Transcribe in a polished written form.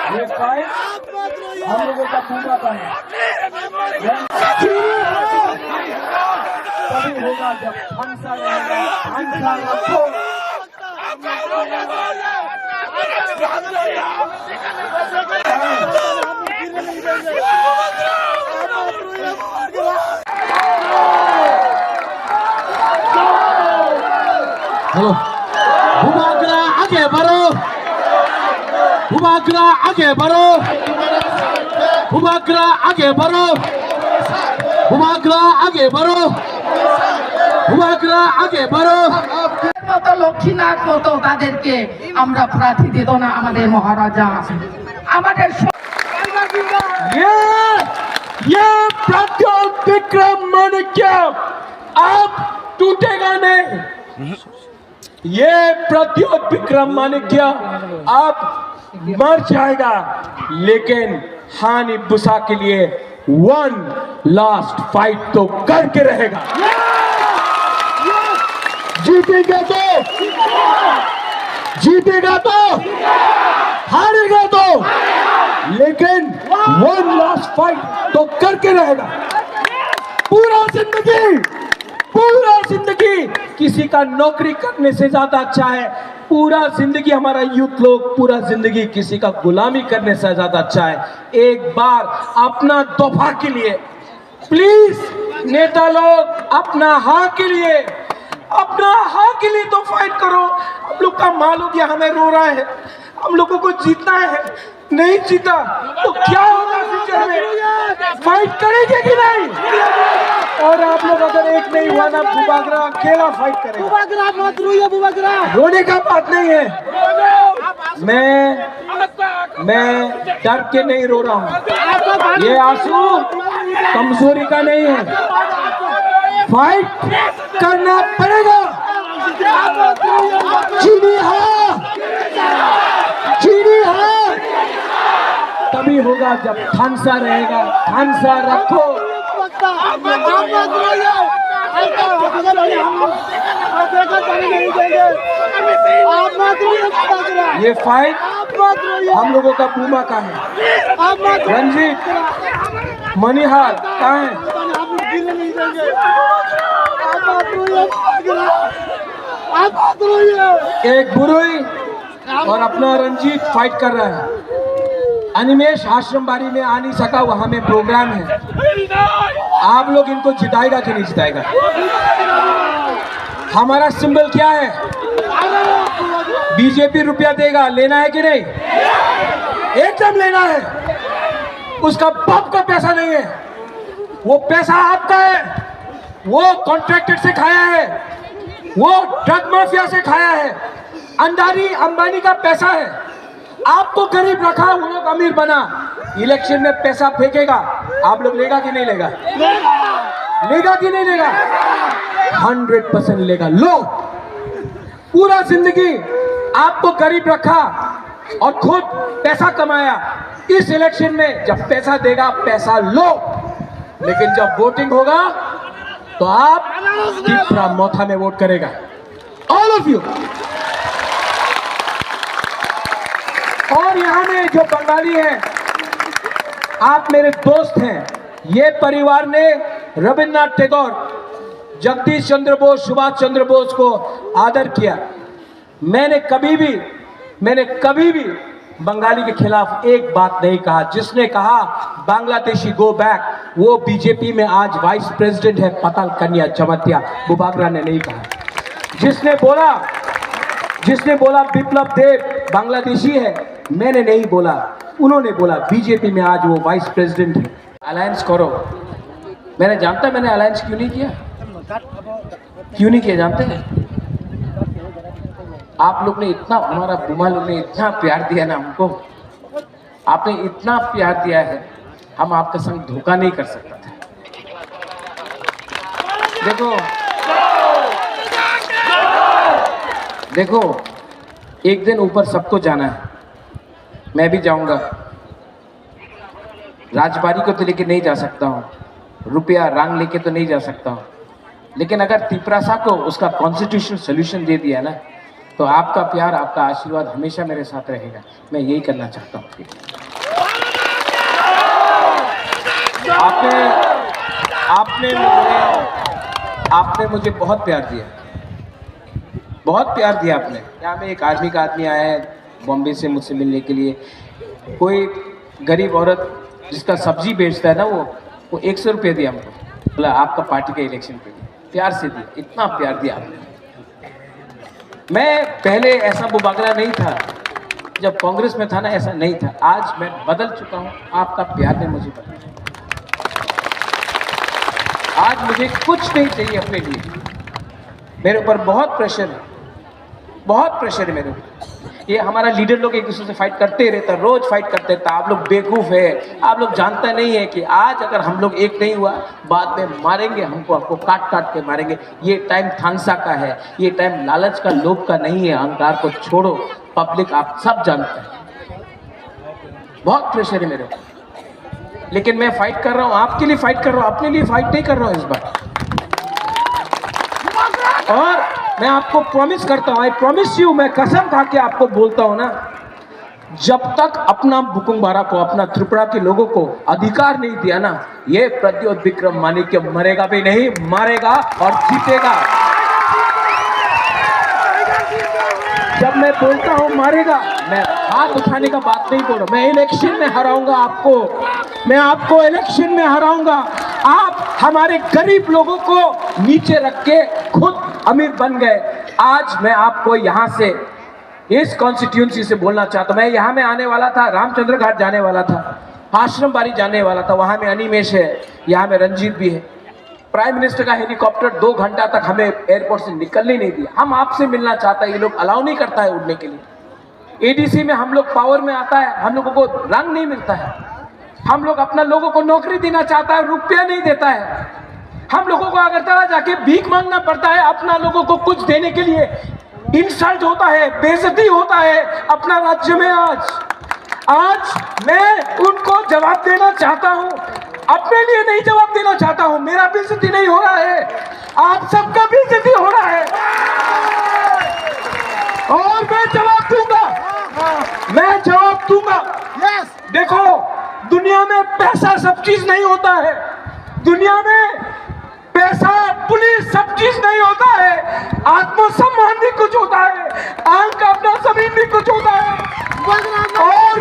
ये फाइट हम लोगों का पूरा का है। तभी होगा जब हंसा रहेगा, हंसा रखो। हेलो भूभागरा आगे बढ़ो, भूभागरा आगे बढ़ो, भूभागरा आगे बढ़ो, भूभागरा आगे बढ़ो, ভূভাগরা আগে बढ़ो। মতো লক্ষ্মীনাথ মতো তাদেরকে আমরা প্রার্থী দিত না আমাদের মহারাজা আমাদের ये प्रद्योत विक्रम माणिक्य अब टूटेगा नहीं। ये प्रद्योत विक्रम माणिक्य अब मर जाएगा, लेकिन हानि बुसा के लिए वन लास्ट फाइट तो करके रहेगा। जीतेगा तो जीतेगा तो हारेगा तो, लेकिन वन लास्ट फाइट तो करके रहेगा। पूरा जिंदगी किसी का नौकरी करने से ज्यादा अच्छा है। पूरा जिंदगी हमारा यूथ लोग पूरा जिंदगी किसी का गुलामी करने से ज्यादा अच्छा है। एक बार अपना दफा के लिए प्लीज नेता लोग अपना हाँ के लिए तो फाइट करो। हम लोग का मालूम है हमें रो रहा है, हम लोगों को जीतना है, नहीं जीता तो क्या होगा फ्यूचर में, फाइट करेंगे कि नहीं? और आप लोग अगर एक नहीं हुआ ना, भूभागरा अकेला फाइट करेगा। भूभागरा मत रोइए, भूभागरा रोने का बात नहीं है। मैं डर के नहीं रो रहा हूँ, ये आंसू कमजोरी का नहीं है। फाइट करना पड़ेगा। चीनी हाँ तभी होगा जब हंसा रहेगा, हंसा रखो। ये फाइट हम लोगों का पूमा का है। रंजीत मनीहार कहाँ है? एक बुरुई और अपना रंजीत फाइट कर रहा है। अनिमेश आश्रम बाड़ी में आ नहीं सका, वहां में प्रोग्राम है। आप लोग इनको जिताएगा कि नहीं जिताएगा? हमारा सिंबल क्या है? बीजेपी रुपया देगा, लेना है कि नहीं? एकदम लेना है। उसका बाप का पैसा नहीं है, वो पैसा आपका है। वो कॉन्ट्रैक्टर से खाया है, वो ड्रग माफिया से खाया है, अंबानी का पैसा है। आपको गरीब रखा, वो लोग अमीर बना। इलेक्शन में पैसा फेंकेगा, आप लोग लेगा कि नहीं लेगा? लेगा कि नहीं लेगा? 100% लेगा। लो, पूरा जिंदगी आपको गरीब रखा और खुद पैसा कमाया। इस इलेक्शन में जब पैसा देगा, पैसा लो, लेकिन जब वोटिंग होगा तो आप दीपरा मोथा में वोट करेगा। All of you. और यहाँ में जो बंगाली हैं, आप मेरे दोस्त हैं। ये परिवार ने रविन्द्रनाथ टैगोर, जगदीश चंद्र बोस, सुभाष चंद्र बोस को आदर किया। मैंने कभी भी बंगाली के खिलाफ एक बात नहीं कहा। जिसने कहा बांग्लादेशी गो बैक, वो बीजेपी में आज वाइस प्रेसिडेंट है, पताल कन्या चमत्या। भूभागरा ने नहीं कहा। जिसने बोला विप्लव देव बांग्लादेशी है, मैंने नहीं बोला, उन्होंने बोला। बीजेपी में आज वो वाइस प्रेसिडेंट है। अलायंस करो। मैंने अलायंस क्यों नहीं किया? जानते हैं? आप लोग ने इतना, हमारा बुमा लोग ने इतना प्यार दिया ना हमको, आपने इतना प्यार दिया है, हम आपके संग धोखा नहीं कर सकता था। देखो एक दिन ऊपर सबको जाना है, मैं भी जाऊंगा। राजबारी को तो लेके नहीं जा सकता हूँ, रुपया रंग लेके तो नहीं जा सकता हूँ, लेकिन अगर तिपरासा को उसका कॉन्स्टिट्यूशनल सोल्यूशन दे दिया ना, तो आपका प्यार, आपका आशीर्वाद हमेशा मेरे साथ रहेगा। मैं यही करना चाहता हूँ। आपने मुझे बहुत प्यार दिया, बहुत प्यार दिया आपने। यहाँ में एक आर्मी का आदमी आया है बॉम्बे से मुझसे मिलने के लिए, कोई गरीब औरत जिसका सब्जी बेचता है ना, वो 100 रुपये दिया हमको, बोला आपका पार्टी का इलेक्शन के लिए, प्यार से दिया, इतना प्यार दिया आपने। मैं पहले ऐसा बुबागला नहीं था, जब कांग्रेस में था ना ऐसा नहीं था, आज मैं बदल चुका हूँ, आपका प्यार ने मुझे बदला। आज मुझे कुछ नहीं चाहिए अपने लिए, मेरे ऊपर बहुत प्रेशर है, बहुत प्रेशर है मेरे ऊपर। ये हमारा लीडर लोग एक दूसरे से फाइट करते रहता, रोज फाइट करते रहता। आप लोग बेवकूफ़ है, आप लोग जानते नहीं है कि आज अगर हम लोग एक नहीं हुआ, बाद में मारेंगे हमको, आपको काट काट के मारेंगे। ये टाइम थानसा का है, ये टाइम लालच का, लोभ का नहीं है। अहंकार को छोड़ो, पब्लिक आप सब जानते हैं। बहुत प्रेशर है मेरे ऊपर, लेकिन मैं फाइट कर रहा हूँ, आपके लिए फाइट कर रहा हूँ, अपने लिए फाइट नहीं कर रहा हूँ इस बार। और मैं आपको प्रॉमिस करता हूँ, आई प्रॉमिस यू, मैं कसम खा के आपको बोलता हूँ ना, जब तक अपना बुकुंबारा को, अपना त्रिपुरा के लोगों को अधिकार नहीं दिया ना, ये प्रद्योत विक्रम माणिक्य मरेगा भी नहीं, मारेगा और जीतेगा। जब मैं बोलता हूँ मारेगा, मैं हाथ उठाने का बात नहीं बोल रहा, मैं इलेक्शन में हराऊंगा आपको, मैं आपको इलेक्शन में हराऊंगा। आप हमारे गरीब लोगों को नीचे रख के खुद अमीर बन गए। आज मैं आपको यहाँ से, इस कॉन्स्टिट्यूंसी से बोलना चाहता हूँ। मैं यहाँ में आने वाला था, रामचंद्र घाट जाने वाला था, आश्रम बाड़ी जाने वाला था, वहाँ में अनिमेश है, यहाँ में रंजीत भी है। प्राइम मिनिस्टर का हेलीकॉप्टर 2 घंटा तक हमें एयरपोर्ट से निकलने नहीं दिया। हम आपसे मिलना चाहता है, ये लोग अलाउ नहीं करता है उड़ने के लिए। एडीसी में हम लोग पावर में आता है, हम लोगों को रंग नहीं मिलता है। हम लोग अपना लोगों को नौकरी देना चाहता है, रुपया नहीं देता है। हम लोगों को अगरतला जाके भीख मांगना पड़ता है अपना लोगों को कुछ देने के लिए। इंसल्ट होता है, बेइज्जती होता है अपना राज्य में। आज मैं उनको जवाब देना चाहता हूं, अपने लिए नहीं जवाब देना चाहता हूं। मेरा बेइज्जती नहीं हो रहा है, आप सबका बेइज्जती हो रहा है, और मैं जवाब दूंगा, मैं जवाब दूंगा। देखो, दुनिया में पैसा सब चीज नहीं होता है, दुनिया में पैसा, पुलिस सब चीज नहीं होता है। आत्मसम्मान भी कुछ होता है, आंख का अपना जमीन भी कुछ होता है। और